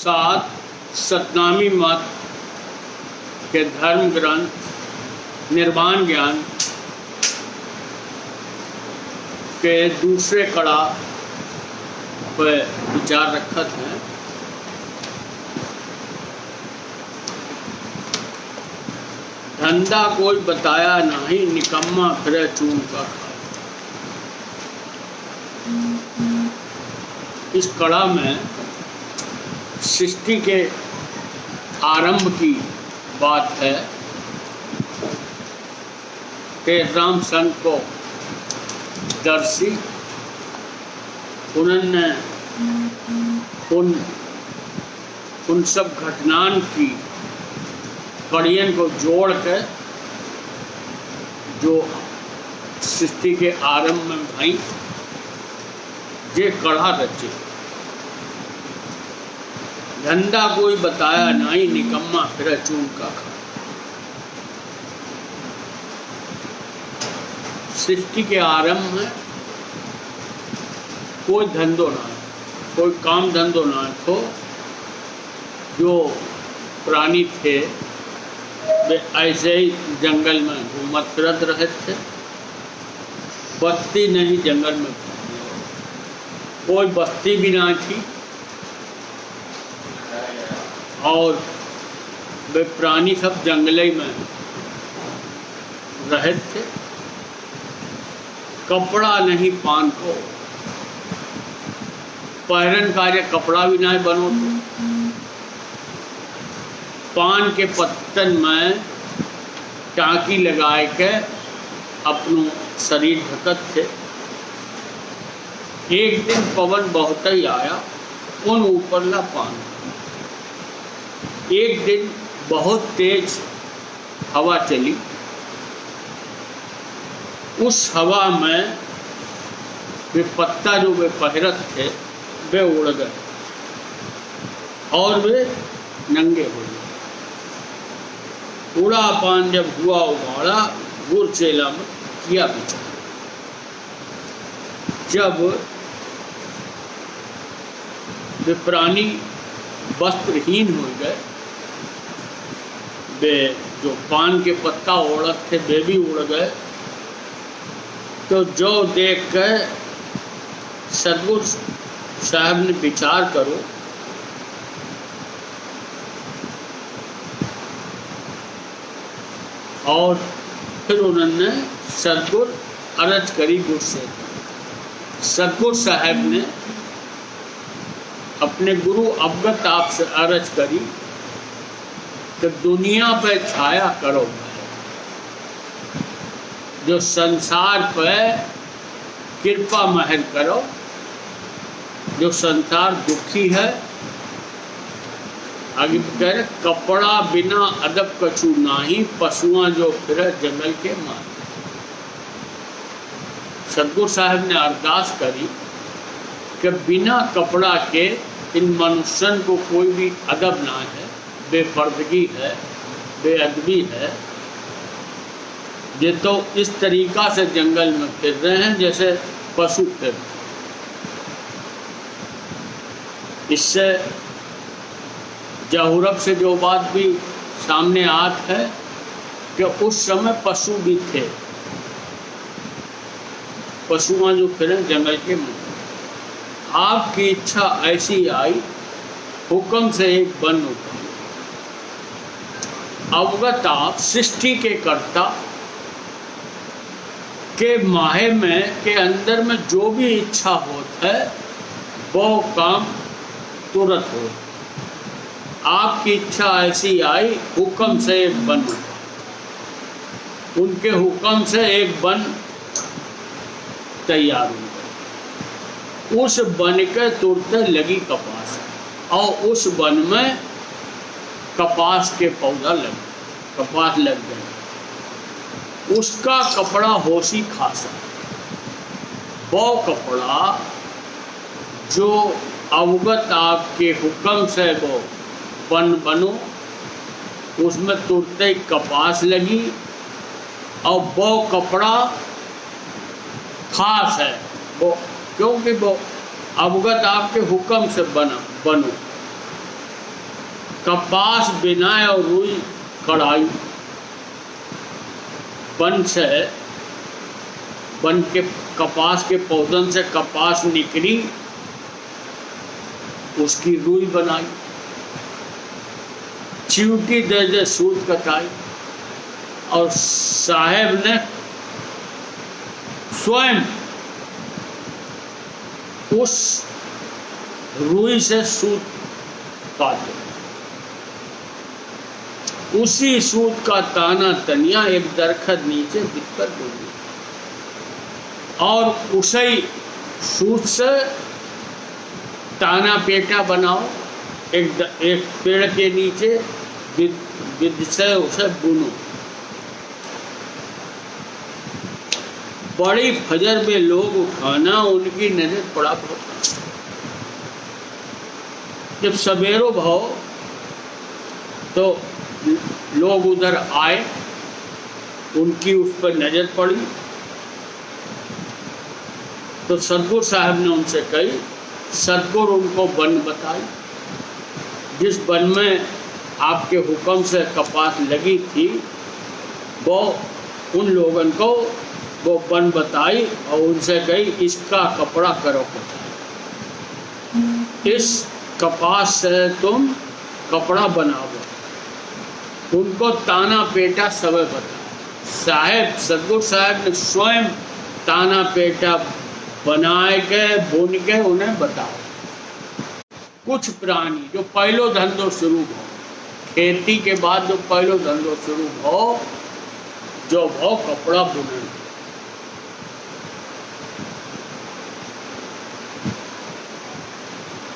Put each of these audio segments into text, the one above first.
साथ सतनामी मत के धर्म ग्रंथ निर्वाण ज्ञान के दूसरे कड़ा पर विचार रखत हैं। धंधा कोई बताया नहीं, निकम्मा फिरे चून का खाए। इस कड़ा में सृष्टि के आरंभ की बात है कि राम संत को दर्शी उन्होंने उन सब घटनाओं की कड़ियन को जोड़ कर जो सृष्टि के आरंभ में भाई ये कड़ा रचे। धंधा कोई बताया नहीं, निकम्मा फिर चून का खा। सृष्टि के आरंभ में कोई धंधो ना है, कोई काम धंधो ना हो। जो प्राणी थे वे ऐसे ही जंगल में घूमत फिरत रहे थे। बस्ती नहीं जंगल में, कोई बस्ती भी ना थी और वे प्राणी सब जंगल में रहे थे। कपड़ा नहीं पान को, पैरन कार्य कपड़ा भी नहीं बनो थे। पान के पत्तन में टाँकी लगाए के अपनो शरीर ढकत थे। एक दिन पवन बहुत ही आया, उन ऊपरला पान। एक दिन बहुत तेज हवा चली, उस हवा में वे पत्ता जो वे पहरत थे वे उड़ गए और वे नंगे हो गए। उड़ा पान जब हुआ उबाड़ा, गुर चेला में किया विचार। जब वे प्राणी वस्त्रहीन हो गए, वे जो पान के पत्ता ओढ़त थे वे भी उड़ गए, तो जो देख कर सदगुरु साहब ने विचार करो और फिर उन्होंने सदगुरु अर्ज करी गुरु से। सदगुरु साहब ने अपने गुरु अवगत आप से अर्ज करी कि दुनिया पे छाया करो, जो संसार पे कृपा महर करो। जो संसार दुखी है, आगे कह रहे कपड़ा बिना अदब कछु नाही, पशुआं जो फिर जंगल के मार। सदगुरु साहब ने अरदास करी कि बिना कपड़ा के इन मनुष्यन को कोई भी अदब ना है, बेपर्दगी है, बेअदबी है। ये तो इस तरीका से जंगल में फिर रहे हैं जैसे पशु फिर। इससे जहुरब से जो बात भी सामने आत है कि उस समय पशु भी थे, पशुआं जो फिरे जंगल के में। आपकी इच्छा ऐसी आई, हुक्म से एक बन उठा। अवगत आप सृष्टि के कर्ता के माहे में के अंदर में जो भी इच्छा होता है वो काम तुरंत हो। आपकी इच्छा ऐसी आई, हुक्म से एक बन उठा। उनके हुक्म से एक बन तैयार हो गया। उस बन के तुरंत लगी कपास और उस बन में कपास के पौधा लग, कपास लग गया। उसका कपड़ा होशी खासा, वो कपड़ा जो अवगत आपके हुक्म से वो बनो, उसमें तुरंत ही कपास लगी और वो कपड़ा खास है वो, क्योंकि वो अवगत आपके हुक्म से बनो। कपास बिनाए और रुई कढ़ाई। बन के कपास के पौधन से कपास निकली, उसकी रुई बनाई। चिवटी दे दे सूत कटाई। और साहेब ने स्वयं उस रुई से सूत काटे। उसी सूत का ताना तनिया एक दरखत नीचे बिखर गई और उसी सूत से ताना पेटा बनाओ। एक पेड़ के नीचे विद से उसे बुनो। बड़ी फजर में लोग उठाना, उनकी नजर पड़ा बहुत। जब सवेरो भाव तो लोग उधर आए, उनकी उस पर नजर पड़ी तो सतगुरु साहब ने उनसे कही। सतगुरु उनको वन बताई, जिस वन में आपके हुक्म से कपास लगी थी, वो उन लोगों को वो वन बताई और उनसे कही इसका कपड़ा करो कटाई, इस कपास से तुम कपड़ा बनाओ। उनको ताना पेटा सब बताया। सतगुरु साहब ने स्वयं ताना पेटा बनाए के बुन के उन्हें बताओ। कुछ प्राणी जो पहलो धंधो शुरू हो, खेती के बाद जो पहलो धंधो शुरू हो, जो वो कपड़ा बुने।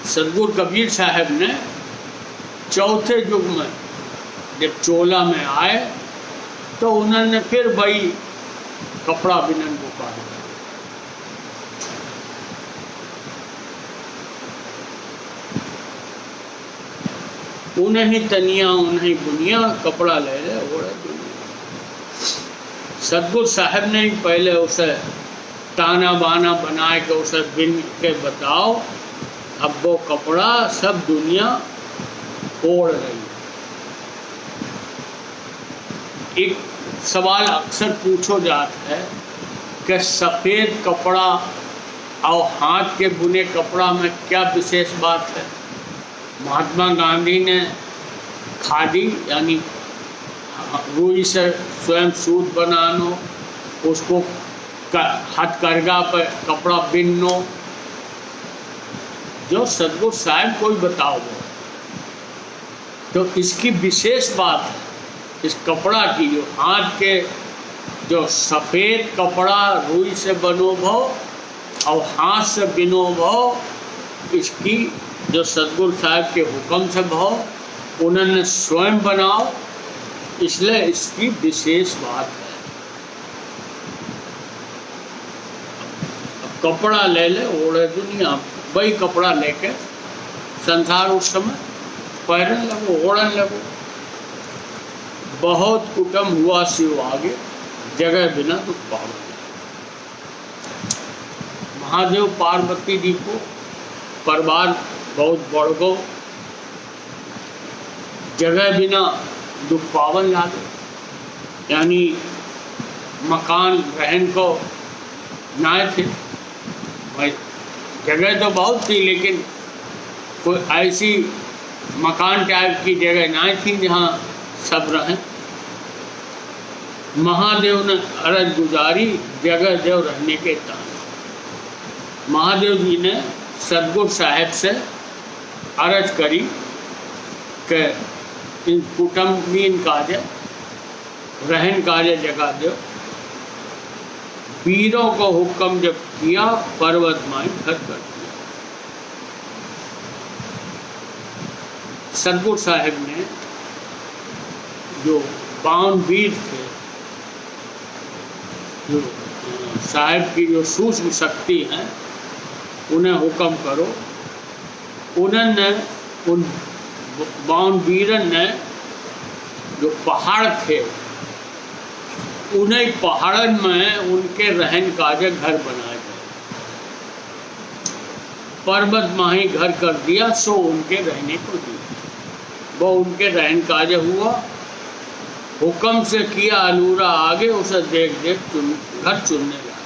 सतगुरु कबीर साहब ने चौथे युग में जब चोला में आए तो उन्होंने फिर वही कपड़ा बिनन को कहा। उन्हें ही तनिया, उन्हें ही बुनिया, कपड़ा ले ले ओढ़े दुनिया। सतगुरु साहब ने ही पहले उसे ताना बाना बना के उसे बिन के बताओ। अब वो कपड़ा सब दुनिया ओढ़ रही। एक सवाल अक्सर पूछो जाता है कि सफ़ेद कपड़ा और हाथ के बुने कपड़ा में क्या विशेष बात है। महात्मा गांधी ने खादी यानी रुई से स्वयं सूत बनानो, उसको हथकरघा पर कपड़ा बिननो, जो सतगुरु साहब को ही बताओ तो इसकी विशेष बात है। इस कपड़ा की जो हाथ के जो सफ़ेद कपड़ा रुई से बनो भो और हाथ से बिनो भो, इसकी जो सतगुरु साहब के हुक्म से भो उन्होंने स्वयं बनाओ, इसलिए इसकी विशेष बात है। अब कपड़ा ले ले ओढ़े दुनिया, वही कपड़ा लेके संसार उस समय पहनने लगो, ओढ़ने लगो। बहुत कुटुम हुआ शिव आगे, जगह बिना दुख पाओगे। महादेव पार्वती जी को परिवार बहुत बढ़ गो, जगह बिना दुख पावन लागे। यानी मकान रहन को ना थे, जगह तो बहुत थी लेकिन कोई ऐसी मकान टाइप की जगह ना थी जहाँ सब रहें। महादेव ने अरज गुजारी जगह देव रहने के तान। महादेव जी ने सतगुरु साहब से अरज करी कि इन कुटुंबीन काजे रहन काजे जगह दो। वीरों को हुक्म जब किया, पर्वत माई घर कर दिया। सतगुरु साहब ने जो 52 वीर थे, जो साहब की जो सूक्ष्म शक्ति है, उन्हें हुक्म करो। उन्होंने उन 52 वीरन ने जो पहाड़ थे, उन्हें पहाड़न में उनके रहन काजे घर बनाए गए। पर्वत माही घर कर दिया, सो उनके रहने को दिया। वो उनके रहन कार्य हुआ। हुक्म से किया अलूरा आगे, उसे देख देख घर चुनने लगा।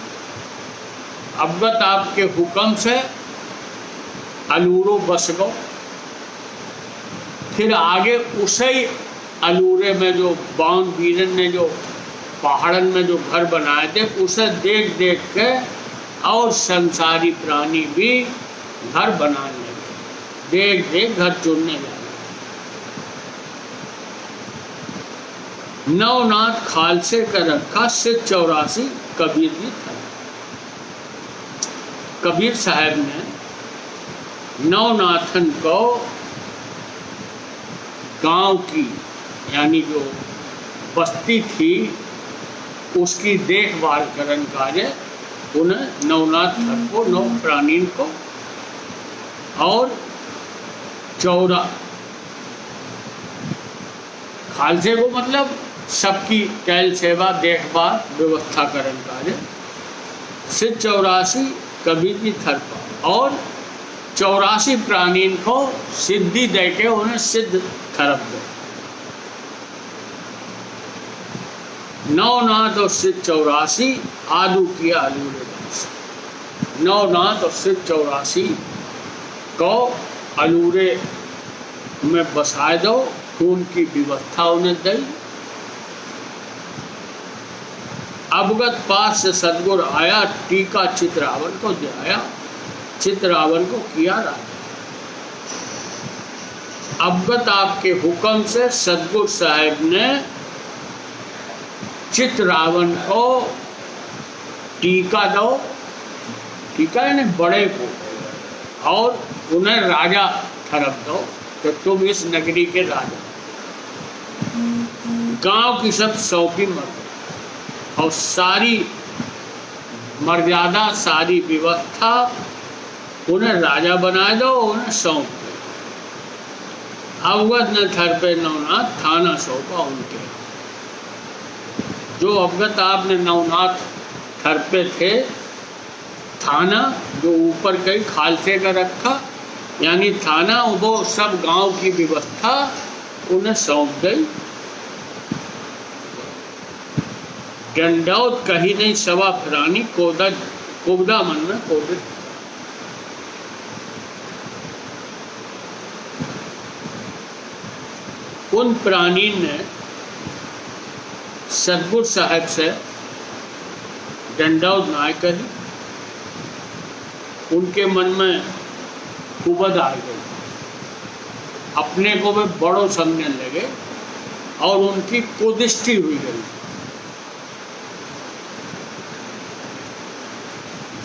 अवगत आपके हुक्म से अलूरो बस गो। फिर आगे उसे ही अलूरे में जो बाउन वीरन ने जो पहाड़न में जो घर बनाए थे, उसे देख देख के और संसारी प्राणी भी घर बनाने लगे, देख देख घर चुनने लगे। नवनाथ खालसे का रखा सिद्ध 84 कबीर भी था। कबीर साहब ने नवनाथन को गांव की यानी जो बस्ती थी उसकी देखभाल करन कार्य उन्हें नवनाथ को, नव प्राणीन को और चौरा खालसे को मतलब सबकी कैल सेवा देखभाल व्यवस्था करन कार्य सिद्ध 84 कबीर की थरपा और 84 प्राणीन को सिद्धि देके उन्हें सिद्ध थरप दो। नवनाथ और सिद्ध 84 आदू किया अलूरे दास। नवनाथ और सिद्ध 84 को अलूरे में बसाए दो, खून की व्यवस्था उन्हें दी। अवगत पास से सदगुर आया, टीका चित्रावन को दिया, चित्रावन को किया राजा। अवगत आपके हुक्म से सदगुरु साहब ने चित्रावन को टीका दो, टीका यानी बड़े को, और उन्हें राजा ठहरप दो कि तुम इस नगरी के राजा। गांव की सब सौंपी मर्द और सारी मर्यादा सारी व्यवस्था उन्हें राजा बनाए दो, उन्हें सौंप दो। अवगत ने थर पे नवनाथ थाना सौंपा उनके। जो अवगत आपने नवनाथ थर पे थे, थाना जो ऊपर कई खालसे का रखा यानी थाना, वो सब गांव की व्यवस्था उन्हें सौंप गई। दंडौत कही नहीं सवा फिरानी, कोबदा मन में कोबिद। उन प्राणी ने सदगुरु साहब से दंडौत ना करी, उनके मन में कुबद आ गई, अपने को वे बड़ों समझने लगे और उनकी कुदृष्टि हुई गई।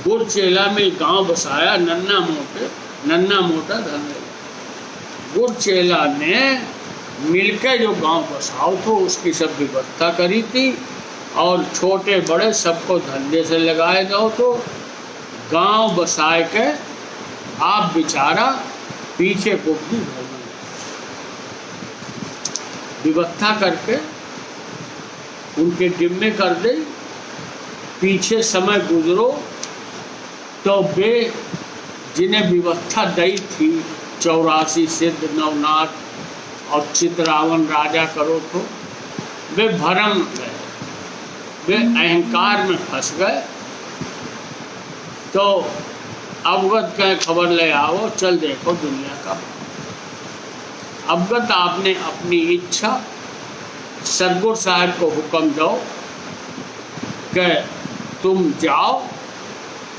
गुरचेला में गांव बसाया, नन्ना मोटा धन। गुरचेला ने मिलकर जो गांव बसाओ तो उसकी सब व्यवस्था करी थी और छोटे बड़े सबको धंधे से लगाए जाओ तो गांव बसाए के आप बेचारा पीछे को भी व्यवस्था करके उनके जिम्मे कर दे। पीछे समय गुजरो तो वे जिन्हें व्यवस्था दी थी 84 सिद्ध नवनाथ और चित्रावन राजा करो तो वे भरम गए, वे अहंकार में फंस गए। तो अवगत के खबर ले आओ, चल देखो दुनिया का। अवगत आपने अपनी इच्छा सदगुरु साहब को हुक्म दो कि तुम जाओ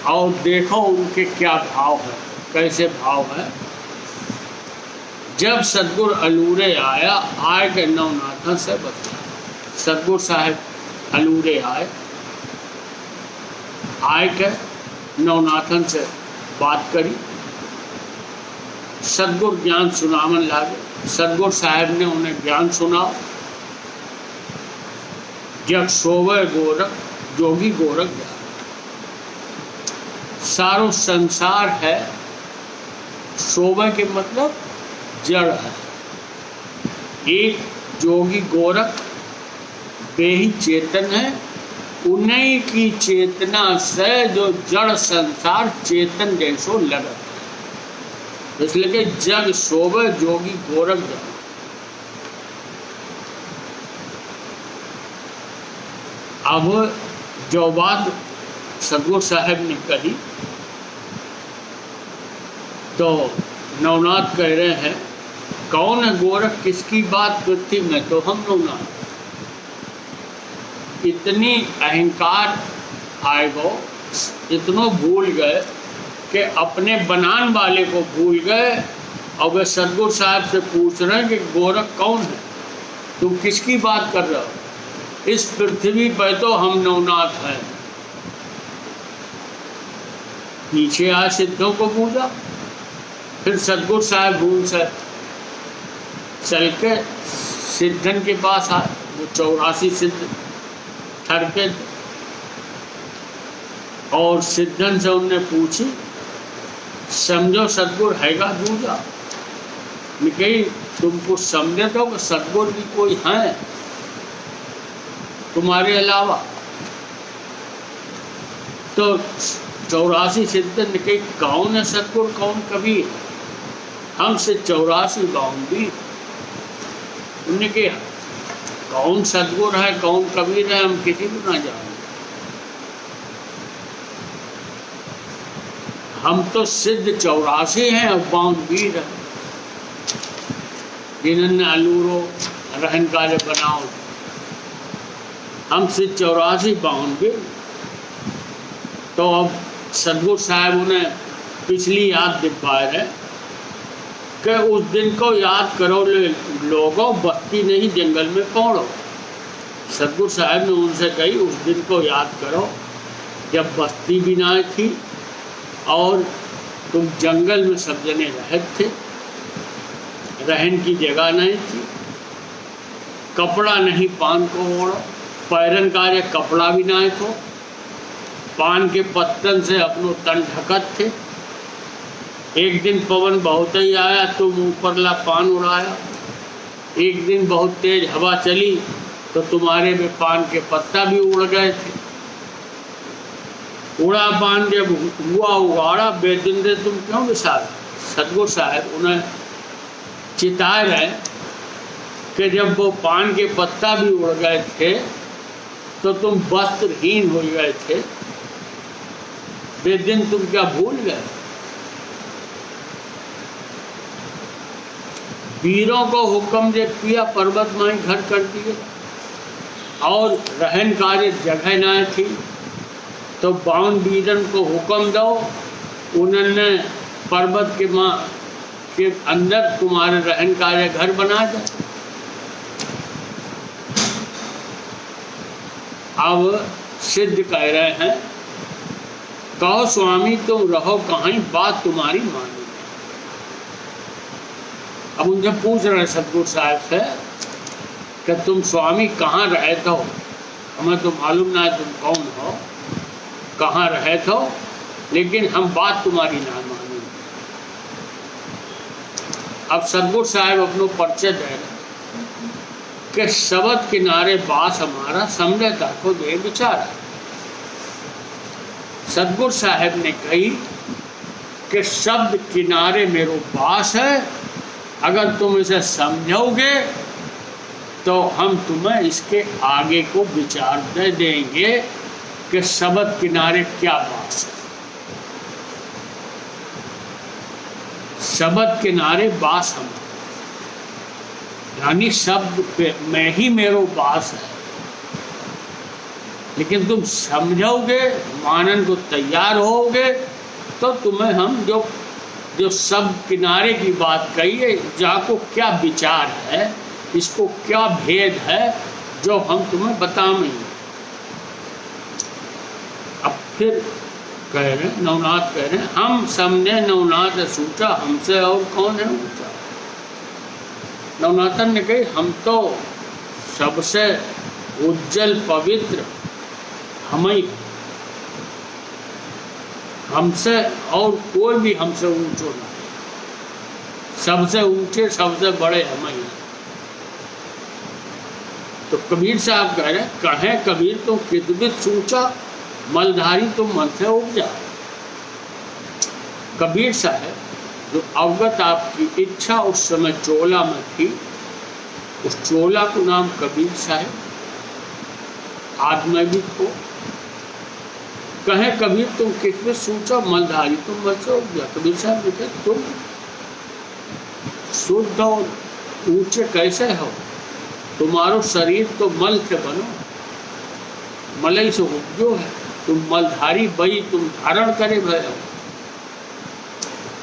और देखो उनके क्या भाव है, कैसे भाव है। जब सदगुरु अलूरे आया, आए के नवनाथन से बता। सदगुरु साहब अलूरे आए के नवनाथन से बात करी। सदगुरु ज्ञान सुनावन लागे। सदगुरु साहब ने उन्हें ज्ञान सुनाओ। जग सोवे गोरख जोगी गोरख ज्ञान। सारो संसार है, सोवे के मतलब जड़ है। एक जोगी गोरख वे ही चेतन है, उन्हीं की चेतना से जो जड़ संसार चेतन जैसो लगत है। इसलिए कि जग सोवे जोगी गोरख जान। अब जो बात सदगुरु साहब ने कही तो नवनाथ कह रहे हैं, कौन है गोरख किसकी बात पृथ्वी में, तो हम नवनाथ। इतनी अहंकार आएगो, इतनो भूल गए कि अपने बनान वाले को भूल गए। और वे सदगुरु साहब से पूछ रहे हैं कि गोरख कौन है, तुम किसकी बात कर रहे हो? इस पृथ्वी पर तो हम नवनाथ हैं। पीछे आए सिद्धों को पूछा, फिर सदगुरु साहब भूल से चल के सिद्धन के पास आए। वो 84 सिद्ध ठरके थे और सिद्धन से उनने पूछी, समझो सदगुरु हैगा दूजा? कही तुम कुछ समझे तो कि सदगुरु भी कोई है तुम्हारे अलावा? तो 84 सिद्धन ने कही, कौन है सदगुरु, कौन कबीर? हमसे 84 बाउंडी। उन्होंने कहा, कौन सदगुरु है कौन कबीर है हम किसी को ना जानते। हम तो सिद्ध 84 हैं और बाउंडवीर हैं, जिन्होंने अलूरो रहन कार्य बनाओ। हम सिद्ध 84 बाउंडवीर। तो अब सदगुरु साहब उन्हें पिछली याद दिखा रहे कि उस दिन को याद करो लोगों, बस्ती नहीं जंगल में पौड़ो। सदगुरु साहब ने उनसे कही, उस दिन को याद करो जब बस्ती भी ना थी और तुम जंगल में सब जने रहते थे, रहन की जगह नहीं थी, कपड़ा नहीं पान को ओढ़ो, पैरन कार्य कपड़ा भी ना थो, पान के पत्तन से अपनो तन ढकत थे। एक दिन पवन बहुत ही आया, तुम ऊपरला पान उड़ाया। एक दिन बहुत तेज हवा चली तो तुम्हारे में पान के पत्ता भी उड़ गए थे। उड़ा पान जब हुआ उगाड़ा, बेदिन रे तुम क्यों विसारा? सदगुरु साहब उन्हें चिता रहे कि जब वो पान के पत्ता भी उड़ गए थे तो तुम वस्त्रहीन हो गए थे, बेदिन तुम क्या भूल गए? वीरों को हुक्म जे किया, पर्वत माई घर कर दिए और रहन कार्य जगह ना थी तो बाउंड वीरन को हुक्म दो, उन्होंने पर्वत के माँ के अंदर तुम्हारे रहन कार्य घर बना दे। अब सिद्ध कह रहे हैं, कहो स्वामी तुम रहो कहीं, बात तुम्हारी मानी। अब उनसे पूछ रहे सदगुरु साहब से कि तुम स्वामी कहाँ रहे थे? हमें तो मालूम ना है तुम कौन हो, कहाँ रहे थे, लेकिन हम बात तुम्हारी ना मानी। अब सदगुरु साहब अपनो परिचय दे रहे कि शब्द किनारे बास हमारा, समझे ताको दे विचार। सदगुरु साहब ने कही कि शब्द किनारे मेरो बास है, अगर तुम इसे समझोगे तो हम तुम्हें इसके आगे को विचार दे देंगे कि शब्द किनारे क्या बास है। शब्द किनारे बास हम, यानी शब्द पे में ही मेरो बास है, लेकिन तुम समझोगे, मानन को तैयार होगे तो तुम्हें हम जो शब्द किनारे की बात कही है, जहाँ को क्या विचार है, इसको क्या भेद है, जो हम तुम्हें बताएंगे। अब फिर कह रहे हैं, नवनाथ कह रहे हैं, हम समझे नवनाथ सूचा, हमसे और कौन है ऊंचा। नवनाथन ने कही, हम तो सबसे उज्जवल पवित्र हम ही, हमसे और कोई भी हमसे ऊंचो नहीं, सबसे ऊंचे सबसे बड़े हम ही। तो कबीर साहब कह रहे, कहे कबीर तुम कितबित सूचा, मलधारी तुम मन से उपजा। कबीर साहब जो अवगत आपकी इच्छा उस समय चोला में थी, उस चोला को नाम कबीर साहब। आज मैं भी खो। कहे कबीर तुम किसमें सोचा मलधारी तुम मचो गया। कबीर साहब लिखे तुम शुद्ध और ऊंचे कैसे हो, तुम्हारो शरीर तो मल से बनो, मलई से उपजो है, तुम मलधारी बई तुम धारण करे भय हो।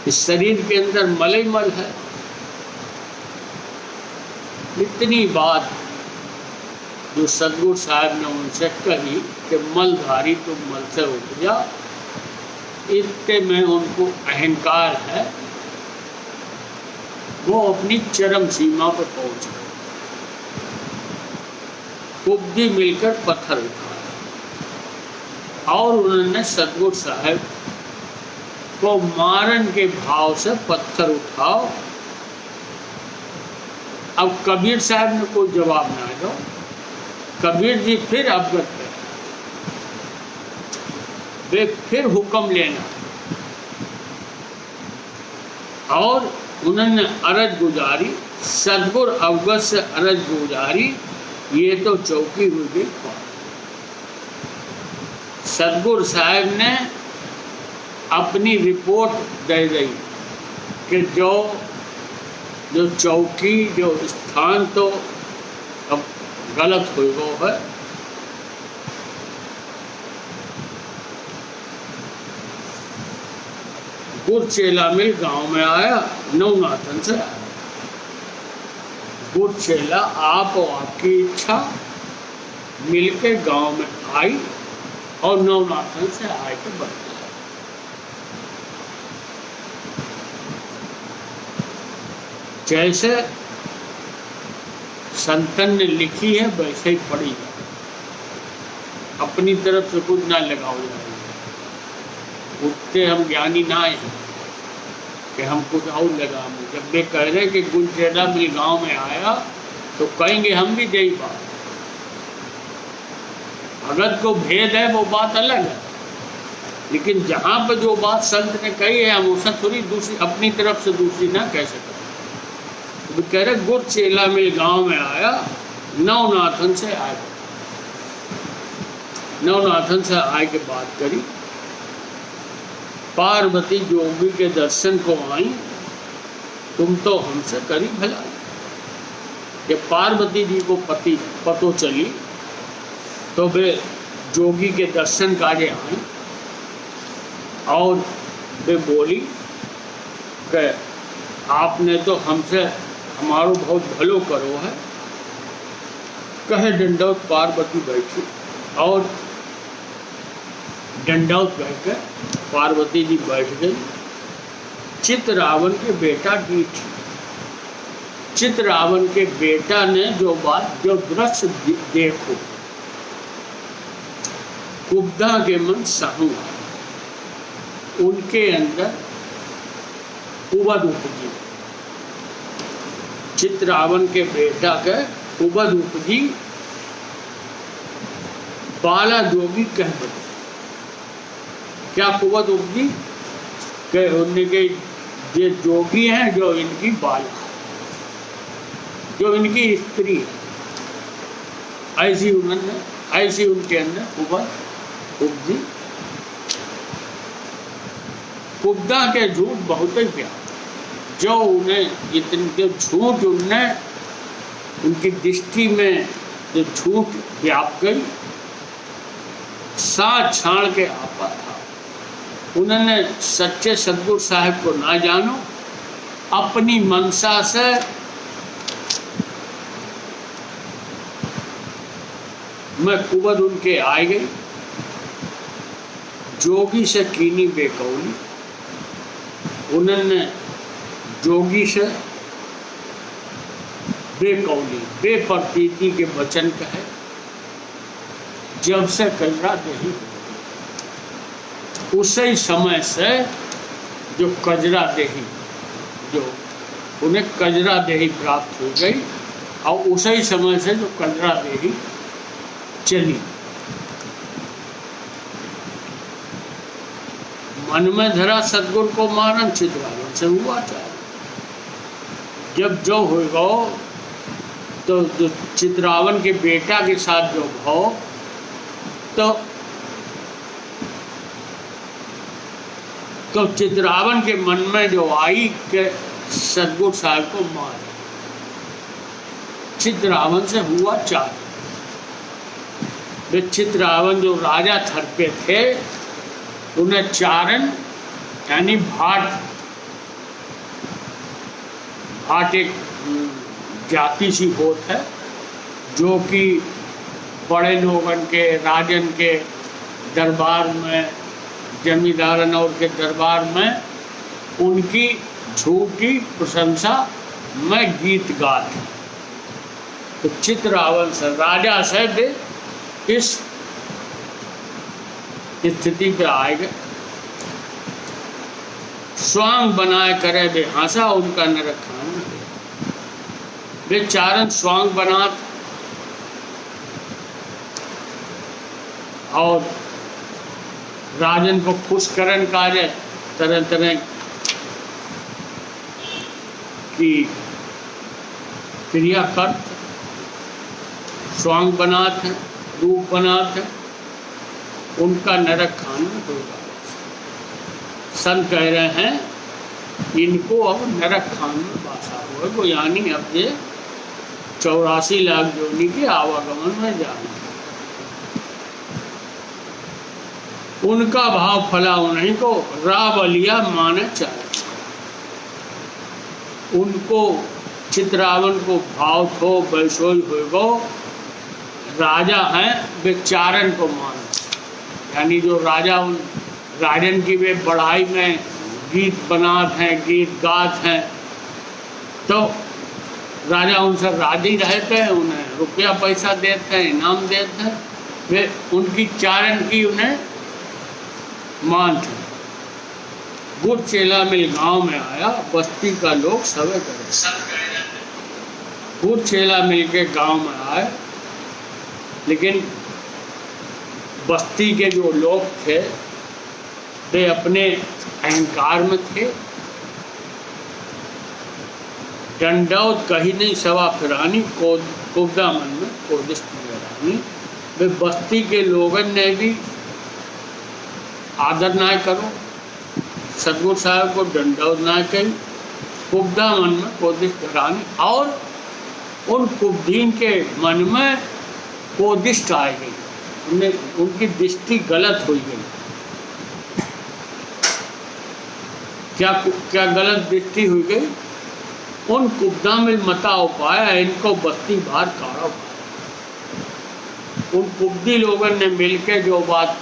इस शरीर के अंदर मलई मल है। इतनी बात जो सदगुरु साहब ने उनसे कही कि मलधारी तुम मल से उपजा, इतने में उनको अहंकार है, वो अपनी चरम सीमा पर पहुंच गए। कुब्जी मिलकर पत्थर उठाया और उन्होंने सदगुरु साहब को मारन के भाव से पत्थर उठाओ। अब कबीर साहब ने कोई जवाब ना दो। कबीर जी फिर अवगत है, वे फिर हुक्म लेना और उन्होंने अरज गुजारी, सदगुरु अवगत से अरज गुजारी, ये तो चौकी हुई गई। सदगुरु साहब ने अपनी रिपोर्ट दे दी कि जो चौकी जो स्थान तो अब गलत हुई वो है। गुरचेला मिल गांव में आया, नवनाथन से आया। गुरचेला आप और आपकी इच्छा मिलके गांव में आई और नवनाथन से आए के बन गया। जैसे संतन ने लिखी है वैसे ही पढ़ी है, अपनी तरफ से कुछ ना लगाओ जाए। उठते हम ज्ञानी ना हैं कि हम कुछ और लगाएंगे। जब वे कह रहे कि गुरचेला मिल गांव में आया तो कहेंगे हम भी यही बात। भगत को भेद है वो बात अलग है, लेकिन जहाँ पर जो बात संत ने कही है हम उसे थोड़ी दूसरी अपनी तरफ से दूसरी ना कह सकते। तो कह रहे गुरचेला मिल गांव में आया, नवनाथन से आए। नवनाथन से आए के बात करी। पार्वती जोगी के दर्शन को आई, तुम तो हमसे करी भलाई। ये पार्वती जी को पतो चली तो वे जोगी के दर्शन कार्य आई और वे बोली कि आपने तो हमसे हमारो बहुत भलो करो है। कहे दंडौत पार्वती बैठी और दंडौत बैठ गए। पार्वती जी बैठ गई। चित रावण के बेटा की थी। चित रावण के बेटा ने जो बात जो दृश्य देखो, कुब्धा के मन साहू, उनके अंदर उबद उपजी। चित रावण के बेटा के उबद उपजी। बाला जोगी कह बने। क्या कुबद उपजी के उनके ये जोगी हैं जो इनकी बाला, जो इनकी स्त्री है, ऐसी उनके अंदर कुबद उपजी। कुब्दा के झूठ बहुत ही प्यार, जो उन्हें इतने झूठ उनने उनकी दृष्टि में जो झूठ व्याप गई, साथ छाड़ के आपा था। उन्होंने सच्चे सदगुरु साहब को ना जानो, अपनी मनसा से मैं कुबद उनके आ गई। जोगी से कीनी बेकौली, उन्होंने जोगी से बेकौली बेप्रतीति के वचन कहे। जब से कजरा देही, उसी समय से जो कजरा देही, जो उन्हें कजरा देही प्राप्त हो गई और उसी समय से जो कजरा देही चली। मन में धरा सदगुरु को मारन, चितरावन से हुआ चाहे। जब जो होगा तो चितरावन के बेटा के साथ जो भाव तो चितरावन के मन में जो आई कि सदगुरु साहब को मार, चितरावन से हुआ चार। वे चितरावन जो राजा थर पे थे उन्हें चारण यानी भाट एक जाति सी होत है जो कि बड़े लोगन के राजन के दरबार में, जमींदारन और के दरबार में उनकी झूठी प्रशंसा में गीत गाते। तो चितरावन से राजा से भी इस स्थिति पे आएगा। स्वांग बनाए करे वे हंसा उनका नरक खाना, वे चारण स्वांग बनात और राजन को खुश करन काजे तरह तरह की क्रिया कर स्वांग बनाते हैं, रूप बनाते हैं, उनका नरक खाना होगा। संत कह रहे हैं इनको अब नरक खाना बासा होगा, यानी अब ये 84 लाख जोनी के आवागमन में जाना। उनका भाव फला उन्हीं को रावलिया माने चाहे। उनको चितरावन को भाव थो बैसोई होगो, राजा हैं वे चारण को मान, यानी जो राजा उन राजन की वे बढ़ाई में गीत बनात हैं, गीत गात हैं, तो राजा उनसे राजी रहते हैं, उन्हें रुपया पैसा देते हैं, इनाम देते हैं, वे उनकी चारण की उन्हें मान थे। गुड़ चेला मिल गांव में आया, बस्ती का लोग सवे करे। गुड़ चेला मिल के गांव में आए, लेकिन बस्ती के जो लोग थे वे अपने अहंकार में थे। दंडौत कही नहीं सवा फिरानी, कुब्दा मन में कोदिश रानी। वे बस्ती के लोगन ने भी आदर ना करो, सदगुरु साहब को दंडौत ना कही, कुब्दा मन में कोदिश रानी, और उन कुब्दीन के मन में कोदिष्ट आ गई, उनकी दृष्टि गलत हो गई। क्या गलत दृष्टि हुई गई? उन कुब्दा में मता उपाया, इनको बस्ती बाहर काढ़ा। उन कुब्दी लोगों ने मिलकर जो बात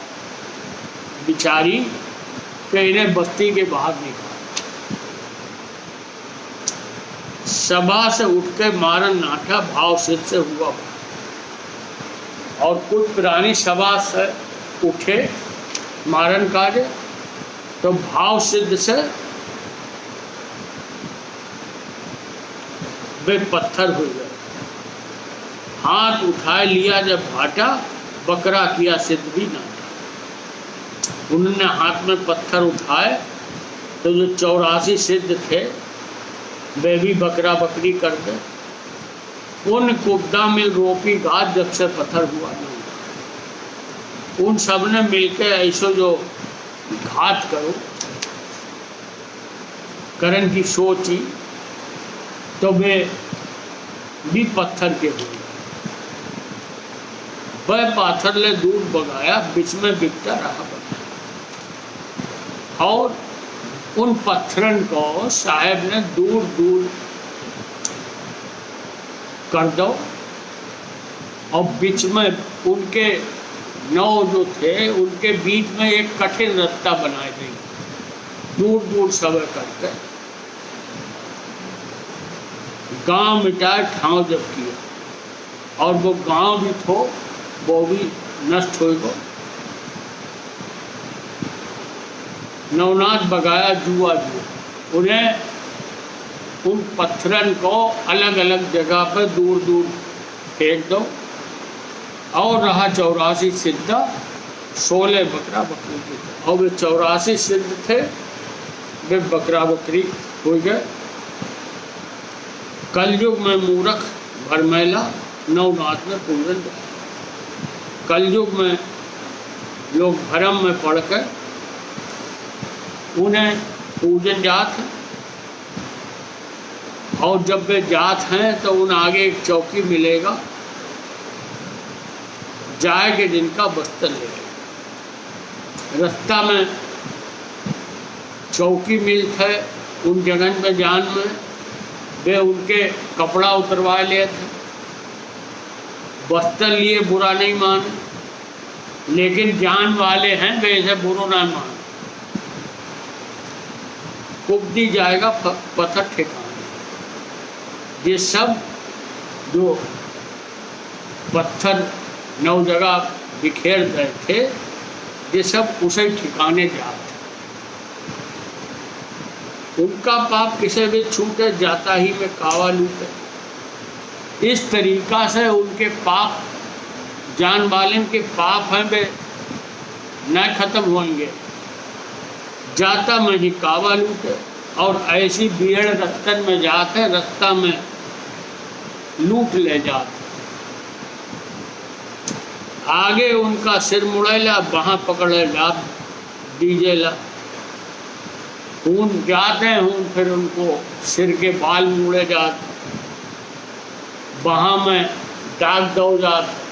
विचारी कि इन्हें बस्ती के बाहर निकाला। सभा से उठ के मारन नाटा भाव सिद्ध से हुआ, और कुछ पुरानी सभा से उठे मारन काजे, तो भाव सिद्ध से वे पत्थर हो गए। हाथ उठाए लिया जब भाटा, बकरा किया सिद्ध भी ना। उन्होंने हाथ में पत्थर उठाए तो जो 84 सिद्ध थे वे भी बकरा बकरी कर गए। उन कुब्दा में रोपी घात जब से पत्थर हुआ नहीं, उन सब ने मिलकर ऐसो जो घात करो करण की सोची, तो वे भी पत्थर के हुए। वह पाथर ले दूर बगाया, बीच में बिकता रहा बगा। और उन पत्थरन को साहब ने दूर दूर कर दो, और बीच में उनके नौ जो थे उनके बीच में एक कठिन रास्ता बनाई गई, दूर दूर सब करके गांव मिटाए ठाव जब किया, और वो गांव भी थो वो भी नष्ट हो गो। नवनाथ बगाया जुआ जुआ, उन्हें उन पत्थरन को अलग अलग जगह पर दूर दूर फेंक दो, और रहा 84 सिद्धा, 16 बकरा बकरी के, और वे 84 सिद्ध थे, वे बकरा बकरी हो गए। कलयुग में मूर्ख भरमैला, नवनाथ में पूजन। कलयुग में लोग भरम में पड़कर उन्हें पूजन जात हैं, और जब वे जात हैं तो उन आगे एक चौकी मिलेगा, जाए के जिनका बस्तर लेगा। रास्ता में चौकी मिलत है, उन जगन में जान में वे उनके कपड़ा उतरवा लिए थे। बस्तर लिए बुरा नहीं माने, लेकिन जान वाले हैं वे इसे बुरा ना माने। कुब्दी जाएगा पत्थर ठिकाने। ये सब जो पत्थर 9 जगह बिखेर गए थे, ये सब उसे ठिकाने जाते। उनका पाप किसे भी छूटे, जाता ही में कावा लूटे। इस तरीका से उनके पाप, जान वाले के पाप हैं वे न खत्म होंगे, जाता में ही कावा लूटे। और ऐसी भीड़ रस्तन में जाते, रास्ता में लूट ले जाते। आगे उनका सिर मुड़ेला, वहाँ पकड़े ला दीजेला। खून जाते हैं, फिर उनको सिर के बाल मुड़े जाते, वहाँ में दाग दो जाते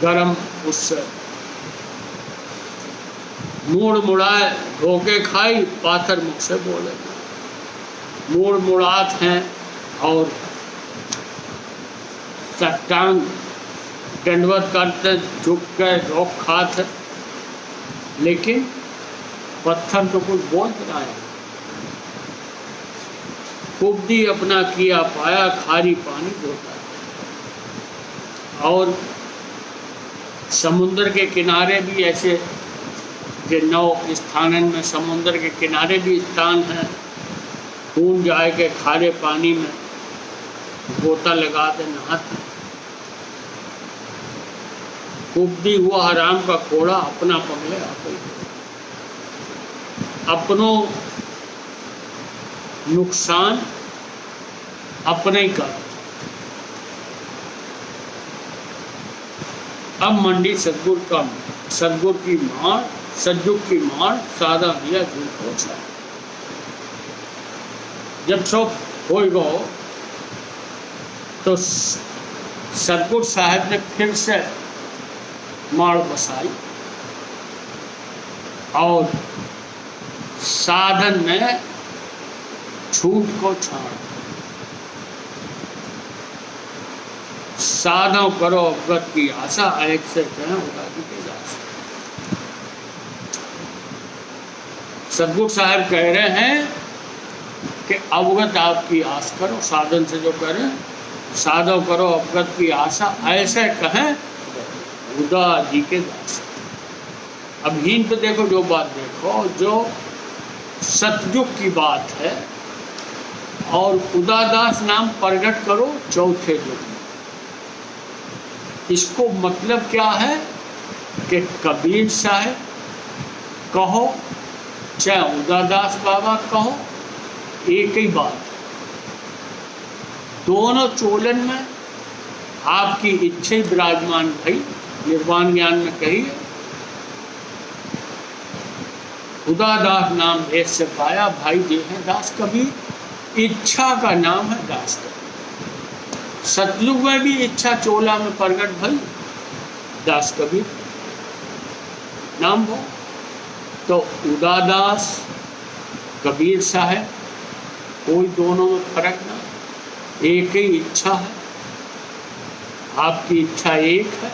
गरम उससे। मूड़ मुड़ाए धोके खाई, पाथर मुख से बोले। मूड़ मुड़ात हैं और चट्टान दंडवत करते, झुक के रोक खाते, लेकिन पत्थर तो कुछ बोल रहा है। कुब्दी अपना किया पाया, खारी पानी होता है। और समुद्र के किनारे भी ऐसे जो 9 स्थानन में समुद्र के किनारे भी स्थान हैं, खून जाए के खारे पानी में गोता लगाते नहाते। कुब्दी हुआ हराम का कोड़ा, अपना पगले आपे। अपनों नुकसान अपने ही कर। अब मंडी सदगुरु की मार, सज्जुग की मार, सादा दिया झूठ होता। जब सब हो गो तो सदगुरु साहब ने फिर से माड़ बसाई और साधन में छूट को छाड़। साधो करो अवगत की आशा, एक से कहें उदासी के दास। सदगुरु साहब कह रहे हैं कि अवगत आपकी आस करो, साधन से जो करें, साधो करो अवगत की आशा, ऐसे कहें उदा जी के दास। अब हीन पे देखो, जो बात देखो, जो सतयुग की बात है, और उदादास नाम प्रगट करो चौथे युग में। इसको मतलब क्या है कि कबीर साहब कहो चाहे उदादास बाबा कहो, एक ही बात। दोनों चोलन में आपकी इच्छा ही विराजमान भई। निर्वाण ज्ञान में कही उदादास नाम भेद से पाया, भाई जे है दास कबीर। इच्छा का नाम है दास कबीर। सतयुग में भी इच्छा चोला में प्रगट भई, दास कबीर नाम हो। तो उदादास कबीर साहब, कोई दोनों में फर्क ना, एक ही इच्छा है। आपकी इच्छा एक है।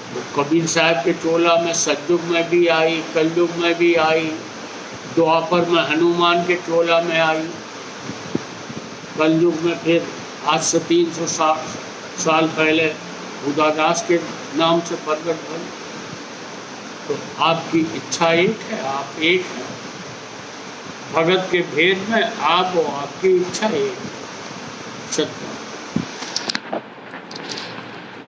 तो कबीर साहब के चोला में सतयुग में भी आई, कलयुग में भी आई, द्वापर में हनुमान के चोला में आई, कलयुग में फिर आज से 360 साल पहले उदादास के नाम से प्रकट भई। तो आपकी इच्छा एक है, आप एक हैं। भगत के भेद में आप हो, आपकी इच्छा एक है। सत्य।